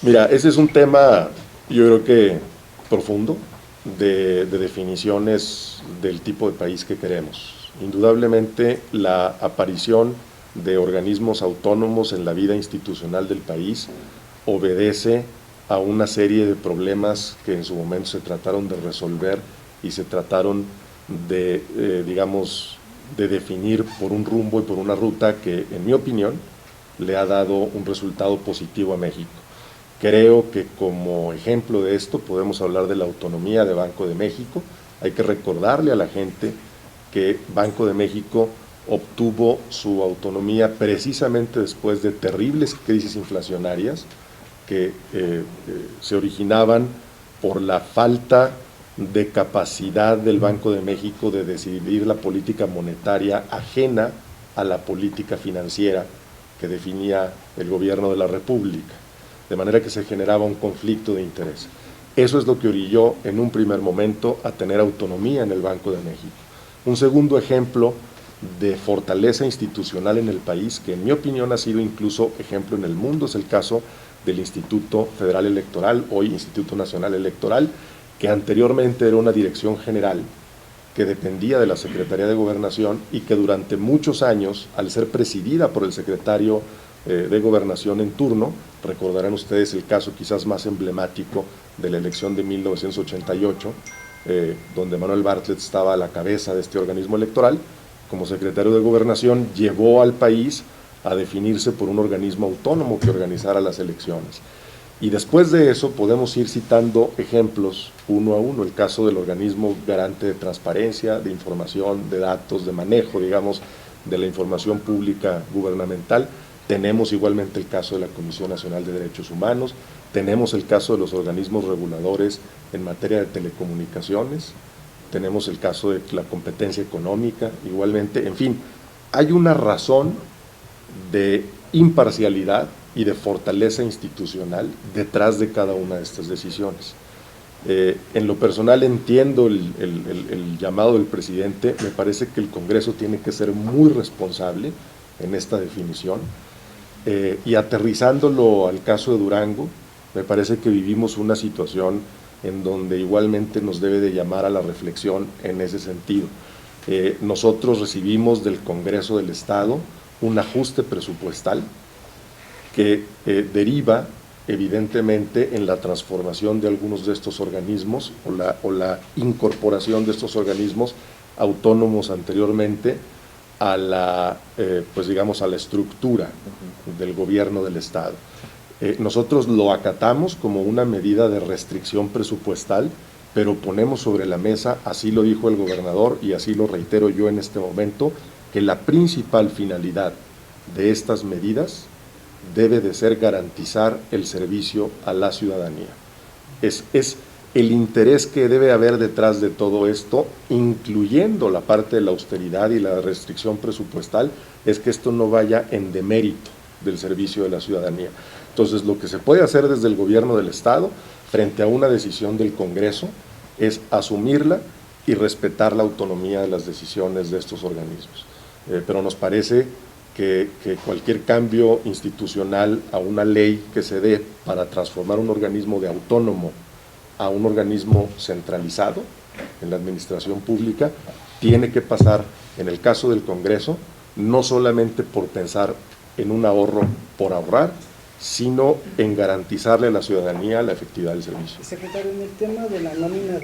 Mira, ese es un tema, yo creo que profundo, de definiciones del tipo de país que queremos. Indudablemente, la aparición de organismos autónomos en la vida institucional del país obedece a una serie de problemas que en su momento se trataron de resolver y se trataron de, digamos, de definir por un rumbo y por una ruta que, en mi opinión, le ha dado un resultado positivo a México. Creo que como ejemplo de esto podemos hablar de la autonomía de Banco de México. Hay que recordarle a la gente que Banco de México obtuvo su autonomía precisamente después de terribles crisis inflacionarias que se originaban por la falta de capacidad del Banco de México de decidir la política monetaria ajena a la política financiera que definía el gobierno de la República, de manera que se generaba un conflicto de interés. Eso es lo que orilló en un primer momento a tener autonomía en el Banco de México. Un segundo ejemplo de fortaleza institucional en el país, que en mi opinión ha sido incluso ejemplo en el mundo, es el caso del Instituto Federal Electoral, hoy Instituto Nacional Electoral, que anteriormente era una dirección general que dependía de la Secretaría de Gobernación y que durante muchos años, al ser presidida por el secretario de Gobernación en turno, recordarán ustedes el caso quizás más emblemático de la elección de 1988, donde Manuel Bartlett estaba a la cabeza de este organismo electoral, como secretario de Gobernación, llevó al país a definirse por un organismo autónomo que organizara las elecciones. Y después de eso podemos ir citando ejemplos uno a uno, el caso del organismo garante de transparencia, de información, de datos, de manejo, digamos, de la información pública gubernamental. Tenemos igualmente el caso de la Comisión Nacional de Derechos Humanos, tenemos el caso de los organismos reguladores en materia de telecomunicaciones, tenemos el caso de la competencia económica, igualmente, en fin, hay una razón de imparcialidad y de fortaleza institucional detrás de cada una de estas decisiones. En lo personal entiendo el llamado del presidente, me parece que el Congreso tiene que ser muy responsable en esta definición, y aterrizándolo al caso de Durango, me parece que vivimos una situación en donde igualmente nos debe de llamar a la reflexión en ese sentido. Nosotros recibimos del Congreso del Estado un ajuste presupuestal que deriva evidentemente en la transformación de algunos de estos organismos o la incorporación de estos organismos autónomos anteriormente a la, pues digamos, a la estructura del gobierno del Estado. Nosotros lo acatamos como una medida de restricción presupuestal, pero ponemos sobre la mesa, así lo dijo el gobernador y así lo reitero yo en este momento, que la principal finalidad de estas medidas debe de ser garantizar el servicio a la ciudadanía. Es el interés que debe haber detrás de todo esto, incluyendo la parte de la austeridad y la restricción presupuestal, es que esto no vaya en demérito del servicio de la ciudadanía. Entonces, lo que se puede hacer desde el gobierno del Estado, frente a una decisión del Congreso, es asumirla y respetar la autonomía de las decisiones de estos organismos. Pero nos parece que cualquier cambio institucional a una ley que se dé para transformar un organismo de autónomo a un organismo centralizado en la administración pública, tiene que pasar, en el caso del Congreso, no solamente por pensar en un ahorro por ahorrar, sino en garantizarle a la ciudadanía la efectividad del servicio. Secretario, en el tema de la nómina